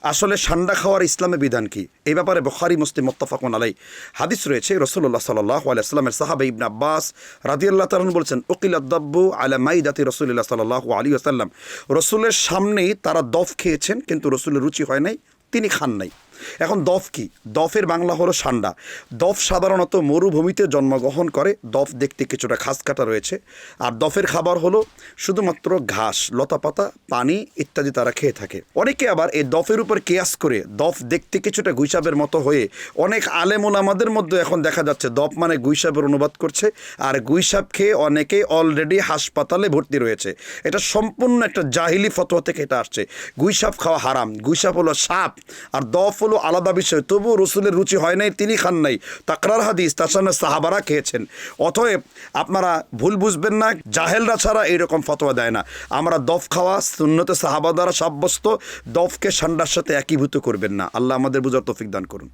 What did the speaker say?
আসলে সান্ডা খাওয়ার ইসলামে বিধান কি? এই ব্যাপারে বুখারী মুসলিম মুত্তাফাকুন আলাইহ হাদিস রয়েছে। রাসূলুল্লাহ সাল্লাল্লাহু আলাইহি ওয়াসাল্লামের সাহাবা ইবনে আব্বাস রাদিয়াল্লাহু তাআলা বলছেন, উকিলাদ দাব্বু আলা মাইদাতি রাসূলিল্লাহ সাল্লাল্লাহু আলাইহি ওয়াসাল্লাম, রসুলের সামনেই তারা দফ খেয়েছেন, কিন্তু রসুলের রুচি হয় নাই, তিনি খান নাই। এখন দফ কি? দফের বাংলা হলো সান্ডা। দফ সাধারণত মরুভূমিতে জন্মগ্রহণ করে। দফ দেখতে কিছুটা খাস কাটা রয়েছে। আর দফের খাবার হলো শুধুমাত্র ঘাস, লতাপাতা, পানি ইত্যাদি তারা খেয়ে থাকে। অনেকে আবার এই দফের উপর কিয়াস করে দফ দেখতে কিছুটা গুইসাবের মতো হয়ে অনেক আলেম ওলামাদের মধ্যে এখন দেখা যাচ্ছে দফ মানে গুইসাবের অনুবাদ করছে, আর গুইসাব খেয়ে অনেকেই অলরেডি হাসপাতালে ভর্তি রয়েছে। এটা সম্পূর্ণ একটা জাহিলি ফতোয়া থেকে এটা আসছে। গুইসাব খাওয়া হারাম। গুইসাব হলো সাপ, আর দফ হলো আলাদা বিষয়। তবুও রসুলের রুচি হয় নাই, তিনি খান নাই। তাকরার হাদিস, তার সামনে সাহাবারা খেয়েছেন। অতএব আপনারা ভুল বুঝবেন না, জাহেলরা ছাড়া এইরকম ফতোয়া দেয় না। আমরা দফ খাওয়া সুন্নতে সাহাবা দ্বারা সাব্যস্ত, দফকে সান্ডার সাথে একীভূত করবেন না। আল্লাহ আমাদের বুঝার তৌফিক দান করুন।